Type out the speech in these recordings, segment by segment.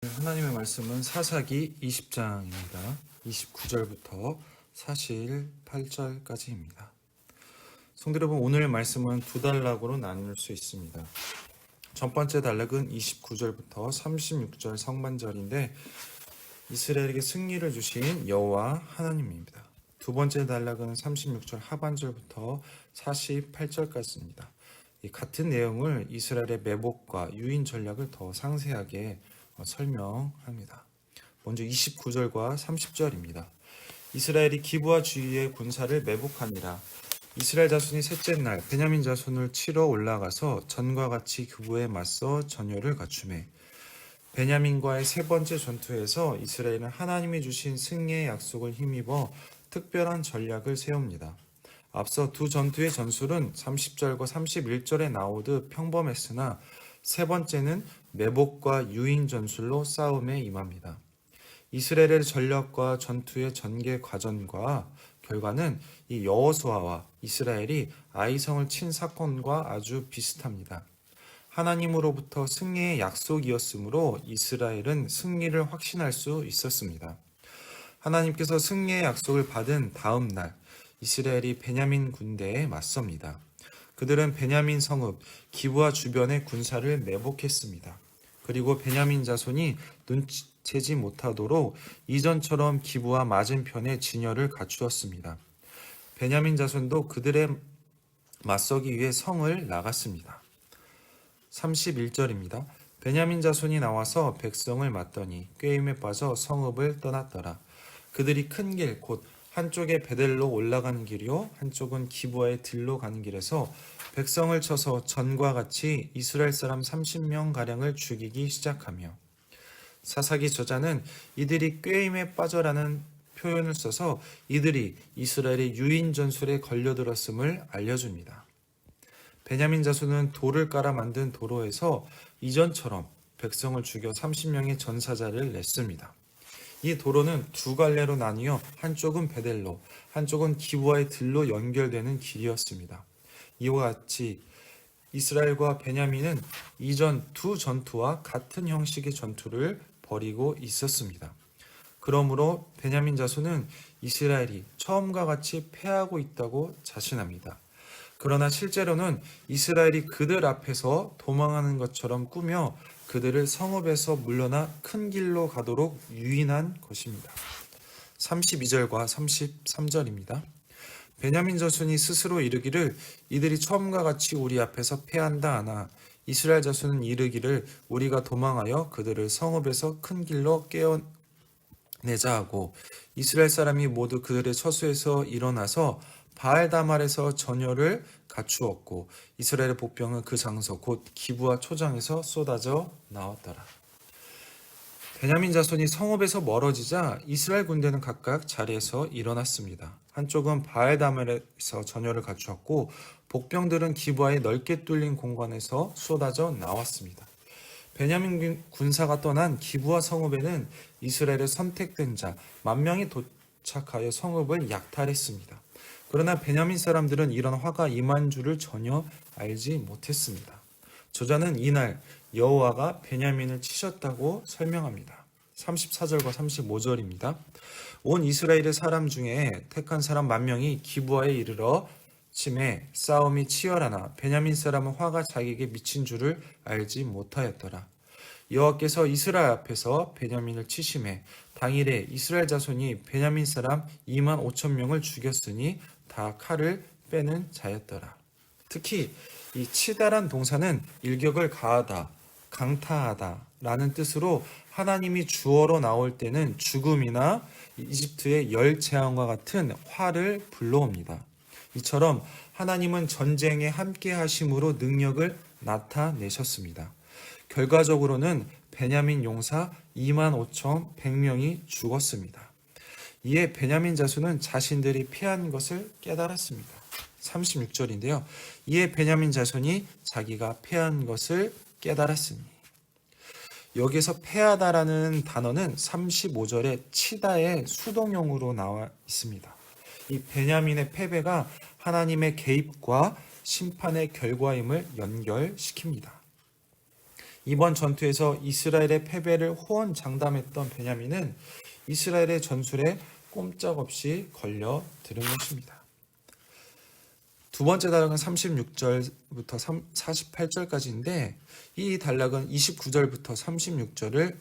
하나님의 말씀은 사사기 20장입니다. 29절부터 48절까지입니다. 성도 여러분, 오늘 말씀은 두 단락으로 나눌 수 있습니다. 첫 번째 단락은 29절부터 36절 상반절인데 이스라엘에게 승리를 주신 여호와 하나님입니다. 두 번째 단락은 36절 하반절부터 48절까지입니다. 이 같은 내용을 이스라엘의 매복과 유인 전략을 더 상세하게 설명합니다. 먼저 29절과 30절입니다. 이스라엘이 기브와 주위의 군사를 매복하니라. 이스라엘 자손이 셋째 날 베냐민 자손을 치러 올라가서 전과 같이 기브에 맞서 전열을 갖추매. 베냐민과의 세 번째 전투에서 이스라엘은 하나님이 주신 승리의 약속을 힘입어 특별한 전략을 세웁니다. 앞서 두 전투의 전술은 30절과 31절에 나오듯 평범했으나 세 번째는 매복과 유인 전술로 싸움에 임합니다. 이스라엘의 전략과 전투의 전개 과정과 결과는 이 여호수아와 이스라엘이 아이성을 친 사건과 아주 비슷합니다. 하나님으로부터 승리의 약속이었으므로 이스라엘은 승리를 확신할 수 있었습니다. 하나님께서 승리의 약속을 받은 다음 날 이스라엘이 베냐민 군대에 맞섭니다. 그들은 베냐민 성읍 기브와 주변의 군사를 매복했습니다. 그리고 베냐민 자손이 눈치채지 못하도록 이전처럼 기브와 맞은편에 진열을 갖추었습니다. 베냐민 자손도 그들에 맞서기 위해 성을 나갔습니다. 31절입니다. 베냐민 자손이 나와서 백성을 맞더니 꾀임에 빠져 성읍을 떠났더라. 그들이 큰 길 곧 한쪽에 베델로 올라가는 길이요 한쪽은 기브와의 들로 가는 길에서 백성을 쳐서 전과 같이 이스라엘 사람 30명 가량을 죽이기 시작하며, 사사기 저자는 이들이 꾀임에 빠져라는 표현을 써서 이들이 이스라엘의 유인 전술에 걸려들었음을 알려줍니다. 베냐민 자손은 돌을 깔아 만든 도로에서 이전처럼 백성을 죽여 30명의 전사자를 냈습니다. 이 도로는 두 갈래로 나뉘어 한쪽은 베델로, 한쪽은 기브와의 들로 연결되는 길이었습니다. 이와 같이 이스라엘과 베냐민은 이전 두 전투와 같은 형식의 전투를 벌이고 있었습니다. 그러므로 베냐민 자손은 이스라엘이 처음과 같이 패하고 있다고 자신합니다. 그러나 실제로는 이스라엘이 그들 앞에서 도망하는 것처럼 꾸며 그들을 성읍에서 물러나 큰 길로 가도록 유인한 것입니다. 32절과 33절입니다. 베냐민 자손이 스스로 이르기를 이들이 처음과 같이 우리 앞에서 패한다 하나 이스라엘 자손은 이르기를 우리가 도망하여 그들을 성읍에서 큰 길로 깨어내자 하고, 이스라엘 사람이 모두 그들의 처소에서 일어나서 바알다말에서 전열을 갖추었고 이스라엘의 복병은 그 장소 곧 기브와 초장에서 쏟아져 나왔더라. 베냐민 자손이 성읍에서 멀어지자 이스라엘 군대는 각각 자리에서 일어났습니다. 한쪽은 바알다말에서 전열을 갖추었고 복병들은 기브와의 넓게 뚫린 공간에서 쏟아져 나왔습니다. 베냐민 군사가 떠난 기브와 성읍에는 이스라엘의 선택된 자 10,000명이 도착하여 성읍을 약탈했습니다. 그러나 베냐민 사람들은 이런 화가 임한 줄을 전혀 알지 못했습니다. 저자는 이날 여호와가 베냐민을 치셨다고 설명합니다. 34절과 35절입니다. 온 이스라엘의 사람 중에 택한 사람 10,000명이 기브아에 이르러 치매 싸움이 치열하나 베냐민 사람은 화가 자기에게 미친 줄을 알지 못하였더라. 여호와께서 이스라엘 앞에서 베냐민을 치심해 당일에 이스라엘 자손이 베냐민 사람 25,000명을 죽였으니 다 칼을 빼는 자였더라. 특히 이 치다란 동사는 일격을 가하다, 강타하다 라는 뜻으로 하나님이 주어로 나올 때는 죽음이나 이집트의 열재앙과 같은 화를 불러옵니다. 이처럼 하나님은 전쟁에 함께 하심으로 능력을 나타내셨습니다. 결과적으로는 베냐민 용사 25,100명이 죽었습니다. 이에 베냐민 자손은 자신들이 패한 것을 깨달았습니다. 36절인데요. 이에 베냐민 자손이 자기가 패한 것을 깨달았으니. 여기서 패하다라는 단어는 35절에 치다의 수동형으로 나와 있습니다. 이 베냐민의 패배가 하나님의 개입과 심판의 결과임을 연결시킵니다. 이번 전투에서 이스라엘의 패배를 호언장담했던 베냐민은 이스라엘의 전술에 꼼짝없이 걸려 들은 것입니다. 두 번째 단락은 36절부터 48절까지인데 이 단락은 29절부터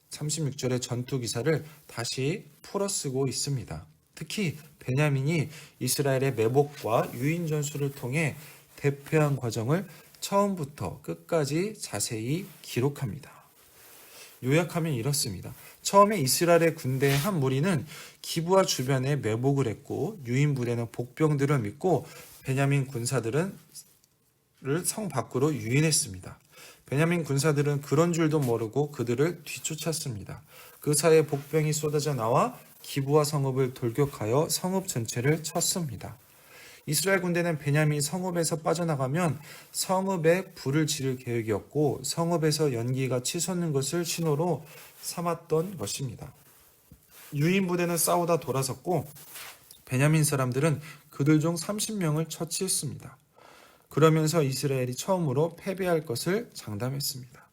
36절의 전투 기사를 다시 풀어쓰고 있습니다. 특히 베냐민이 이스라엘의 매복과 유인 전술을 통해 대패한 과정을 처음부터 끝까지 자세히 기록합니다. 요약하면 이렇습니다. 처음에 이스라엘의 군대의 한 무리는 기브아 주변에 매복을 했고 유인 부대는 복병들을 믿고 베냐민 군사들은 성 밖으로 유인했습니다. 베냐민 군사들은 그런 줄도 모르고 그들을 뒤쫓았습니다. 그 사이에 복병이 쏟아져 나와 기브아 성읍을 돌격하여 성읍 전체를 쳤습니다. 이스라엘 군대는 베냐민이 성읍에서 빠져나가면 성읍에 불을 지를 계획이었고 성읍에서 연기가 치솟는 것을 신호로 삼았던 것입니다. 유인 부대는 싸우다 돌아섰고 베냐민 사람들은 그들 중 30명을 처치했습니다. 그러면서 이스라엘이 처음으로 패배할 것을 장담했습니다.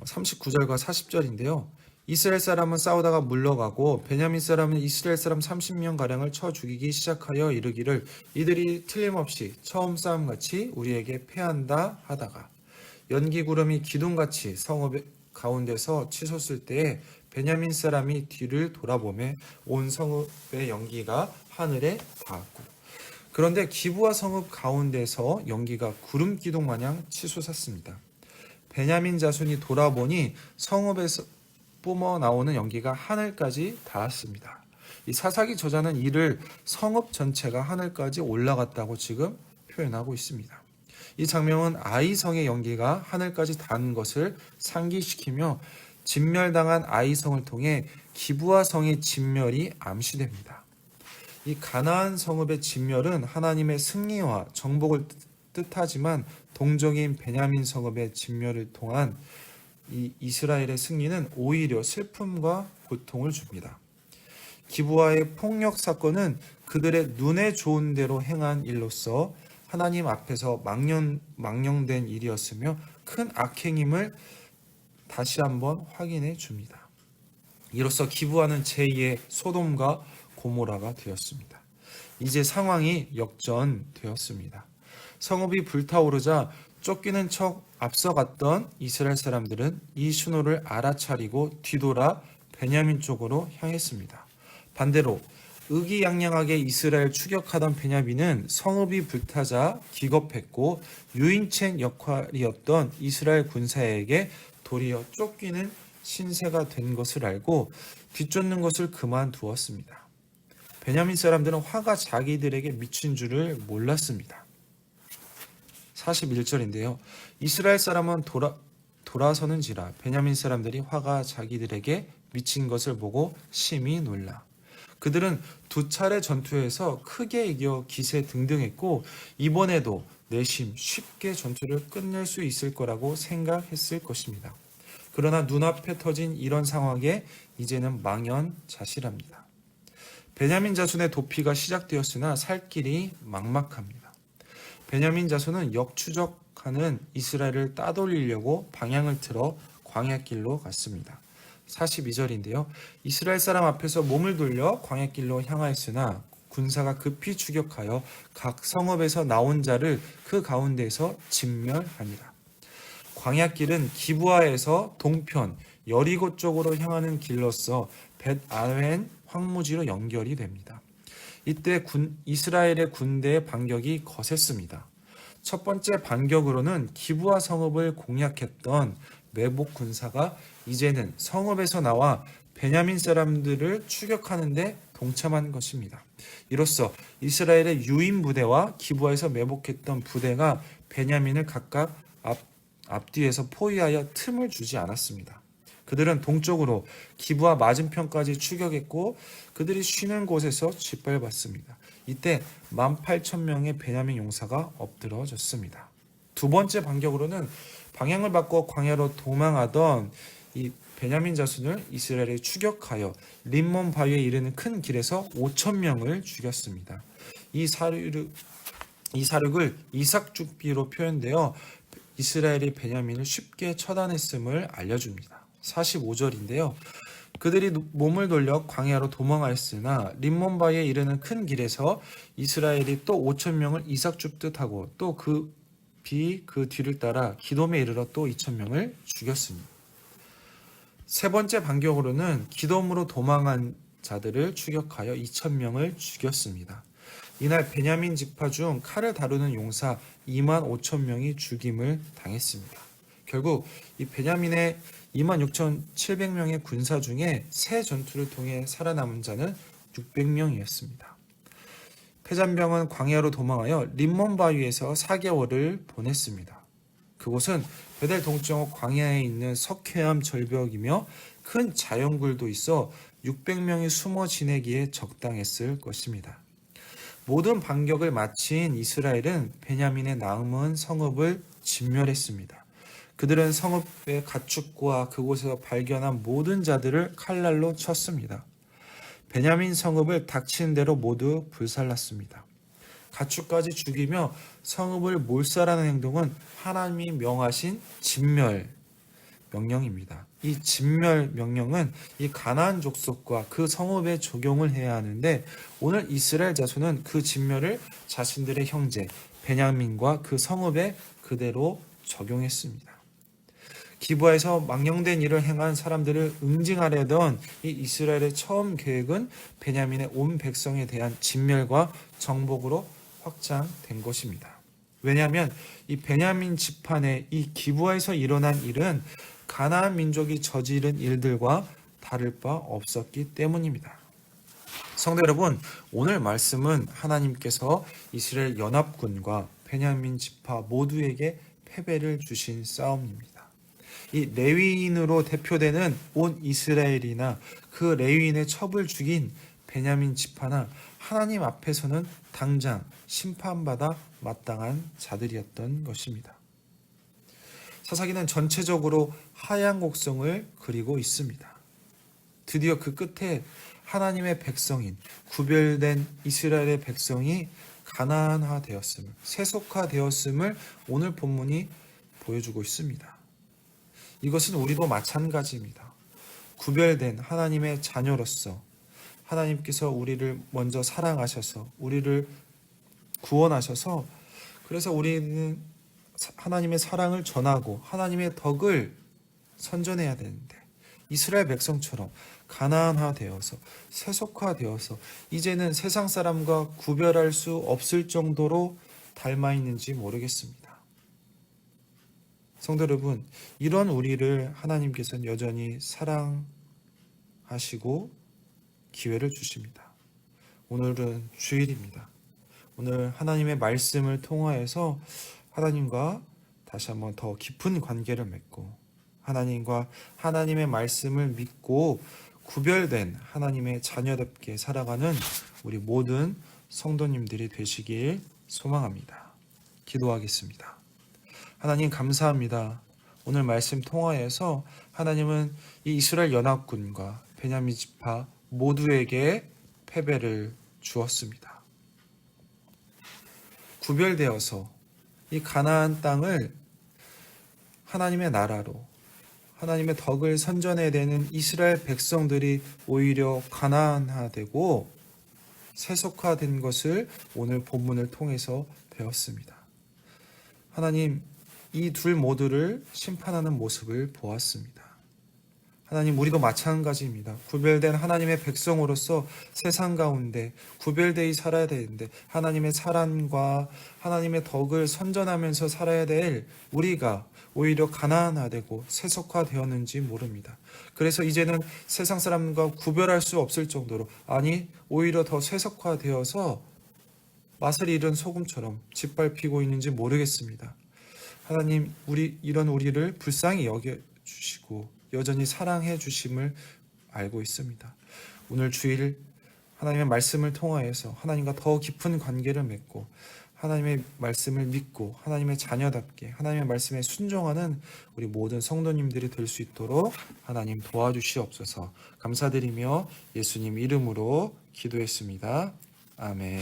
39절과 40절인데요. 이스라엘 사람은 싸우다가 물러가고 베냐민 사람은 이스라엘 사람 30명가량을 쳐 죽이기 시작하여 이르기를 이들이 틀림없이 처음 싸움같이 우리에게 패한다 하다가 연기구름이 기둥같이 성읍 가운데서 치솟을 때에 베냐민 사람이 뒤를 돌아보매 온 성읍의 연기가 하늘에 닿았고 그런데 기브아 성읍 가운데서 연기가 구름 기둥 마냥 치솟았습니다. 베냐민 자손이 돌아보니 성읍에서 뿜어 나오는 연기가 하늘까지 닿았습니다. 이 사사기 저자는 이를 성읍 전체가 하늘까지 올라갔다고 지금 표현하고 있습니다. 이 장면은 아이성의 연기가 하늘까지 닿은 것을 상기시키며 진멸당한 아이성을 통해 기브아 성의 진멸이 암시됩니다. 이 가나안 성읍의 진멸은 하나님의 승리와 정복을 뜻하지만 동족인 베냐민 성읍의 진멸을 통한 이 이스라엘의 승리는 오히려 슬픔과 고통을 줍니다. 기브아의 폭력 사건은 그들의 눈에 좋은 대로 행한 일로서 하나님 앞에서 망령된 일이었으며 큰 악행임을 다시 한번 확인해 줍니다. 이로써 기브아는 제2의 소돔과 고모라가 되었습니다. 이제 상황이 역전되었습니다. 성읍이 불타오르자 쫓기는 척 앞서갔던 이스라엘 사람들은 이 신호를 알아차리고 뒤돌아 베냐민 쪽으로 향했습니다. 반대로 의기양양하게 이스라엘 추격하던 베냐민은 성읍이 불타자 기겁했고 유인책 역할이었던 이스라엘 군사에게 도리어 쫓기는 신세가 된 것을 알고 뒤쫓는 것을 그만두었습니다. 베냐민 사람들은 화가 자기들에게 미친 줄을 몰랐습니다. 41절인데요. 이스라엘 사람은 돌아서는지라 베냐민 사람들이 화가 자기들에게 미친 것을 보고 심히 놀라. 그들은 두 차례 전투에서 크게 이겨 기세 등등했고 이번에도 내심 쉽게 전투를 끝낼 수 있을 거라고 생각했을 것입니다. 그러나 눈앞에 터진 이런 상황에 이제는 망연자실합니다. 베냐민 자손의 도피가 시작되었으나 살 길이 막막합니다. 베냐민 자손은 역추적하는 이스라엘을 따돌리려고 방향을 틀어 광야길로 갔습니다. 42절인데요. 이스라엘 사람 앞에서 몸을 돌려 광야길로 향하였으나 군사가 급히 추격하여 각 성읍에서 나온 자를 그 가운데에서 진멸하니라. 광야길은 기브아에서 동편 여리고 쪽으로 향하는 길로서 벳아웬 황무지로 연결이 됩니다. 이때 이스라엘의 군대의 반격이 거셌습니다. 첫 번째 반격으로는 기브아 성읍을 공략했던 매복 군사가 이제는 성읍에서 나와 베냐민 사람들을 추격하는데 동참한 것입니다. 이로써 이스라엘의 유인 부대와 기브아에서 매복했던 부대가 베냐민을 각각 앞뒤에서 포위하여 틈을 주지 않았습니다. 그들은 동쪽으로 기브아 맞은편까지 추격했고 그들이 쉬는 곳에서 짓밟았습니다. 이때 18,000명의 베냐민 용사가 엎드러졌습니다. 두 번째 반격으로는 방향을 바꿔 광야로 도망하던 이 베냐민 자손을 이스라엘에 추격하여 림몬 바위에 이르는 큰 길에서 5,000명을 죽였습니다. 이 사륙을 이삭 죽비로 표현되어 이스라엘이 베냐민을 쉽게 처단했음을 알려줍니다. 45절인데요. 그들이 몸을 돌려 광야로 도망하였으나 림몬바에 이르는 큰 길에서 이스라엘이 또 5천 명을 이삭 줍듯 하고 또 그 뒤를 따라 기돔에 이르러 또 2천 명을 죽였습니다. 세 번째 반격으로는 기돔으로 도망한 자들을 추격하여 2천 명을 죽였습니다. 이날 베냐민 지파 중 칼을 다루는 용사 2만 5천 명이 죽임을 당했습니다. 결국 이 베냐민의 26,700명의 군사 중에 새 전투를 통해 살아남은 자는 600명이었습니다. 패잔병은 광야로 도망하여 림몬 바위에서 4개월을 보냈습니다. 그곳은 베델 동쪽 광야에 있는 석회암 절벽이며 큰 자연굴도 있어 600명이 숨어 지내기에 적당했을 것입니다. 모든 반격을 마친 이스라엘은 베냐민의 남은 성읍을 진멸했습니다. 그들은 성읍의 가축과 그곳에서 발견한 모든 자들을 칼날로 쳤습니다. 베냐민 성읍을 닥친 대로 모두 불살랐습니다. 가축까지 죽이며 성읍을 몰살하는 행동은 하나님이 명하신 진멸 명령입니다. 이 진멸 명령은 이 가나안 족속과 그 성읍에 적용을 해야 하는데 오늘 이스라엘 자손은 그 진멸을 자신들의 형제 베냐민과 그 성읍에 그대로 적용했습니다. 기브아에서 망령된 일을 행한 사람들을 응징하려던 이 이스라엘의 처음 계획은 베냐민의 온 백성에 대한 진멸과 정복으로 확장된 것입니다. 왜냐하면 이 베냐민 지판의 이 기브아에서 일어난 일은 가나안 민족이 저지른 일들과 다를 바 없었기 때문입니다. 성도 여러분, 오늘 말씀은 하나님께서 이스라엘 연합군과 베냐민 지파 모두에게 패배를 주신 싸움입니다. 이 레위인으로 대표되는 온 이스라엘이나 그 레위인의 첩을 죽인 베냐민 지파나 하나님 앞에서는 당장 심판받아 마땅한 자들이었던 것입니다. 사사기는 전체적으로 하얀 곡성을 그리고 있습니다. 드디어 그 끝에 하나님의 백성인 구별된 이스라엘의 백성이 가나안화되었음을, 세속화되었음을 오늘 본문이 보여주고 있습니다. 이것은 우리도 마찬가지입니다. 구별된 하나님의 자녀로서 하나님께서 우리를 먼저 사랑하셔서 우리를 구원하셔서 그래서 우리는 하나님의 사랑을 전하고 하나님의 덕을 선전해야 되는데 이스라엘 백성처럼 가나안화되어서 세속화되어서 이제는 세상 사람과 구별할 수 없을 정도로 닮아 있는지 모르겠습니다. 성도 여러분, 이런 우리를 하나님께서는 여전히 사랑하시고 기회를 주십니다. 오늘은 주일입니다. 오늘 하나님의 말씀을 통하여서 하나님과 다시 한번 더 깊은 관계를 맺고 하나님과 하나님의 말씀을 믿고 구별된 하나님의 자녀답게 살아가는 우리 모든 성도님들이 되시길 소망합니다. 기도하겠습니다. 하나님 감사합니다. 오늘 말씀 통하여서 하나님은 이 이스라엘 연합군과 베냐민 지파 모두에게 패배를 주었습니다. 구별되어서 이 가나안 땅을 하나님의 나라로 하나님의 덕을 선전해야 되는 이스라엘 백성들이 오히려 가나안화되고 세속화된 것을 오늘 본문을 통해서 배웠습니다. 하나님, 이 둘 모두를 심판하는 모습을 보았습니다. 하나님, 우리도 마찬가지입니다. 구별된 하나님의 백성으로서 세상 가운데 구별되어 살아야 되는데 하나님의 사랑과 하나님의 덕을 선전하면서 살아야 될 우리가 오히려 가나안화되고 세속화되었는지 모릅니다. 그래서 이제는 세상 사람과 구별할 수 없을 정도로, 아니 오히려 더 세속화되어서 맛을 잃은 소금처럼 짓밟히고 있는지 모르겠습니다. 하나님, 이런 우리를 불쌍히 여겨주시고 여전히 사랑해 주심을 알고 있습니다. 오늘 주일 하나님의 말씀을 통하여서 하나님과 더 깊은 관계를 맺고 하나님의 말씀을 믿고 하나님의 자녀답게 하나님의 말씀에 순종하는 우리 모든 성도님들이 될 수 있도록 하나님 도와주시옵소서. 감사드리며 예수님 이름으로 기도했습니다. 아멘.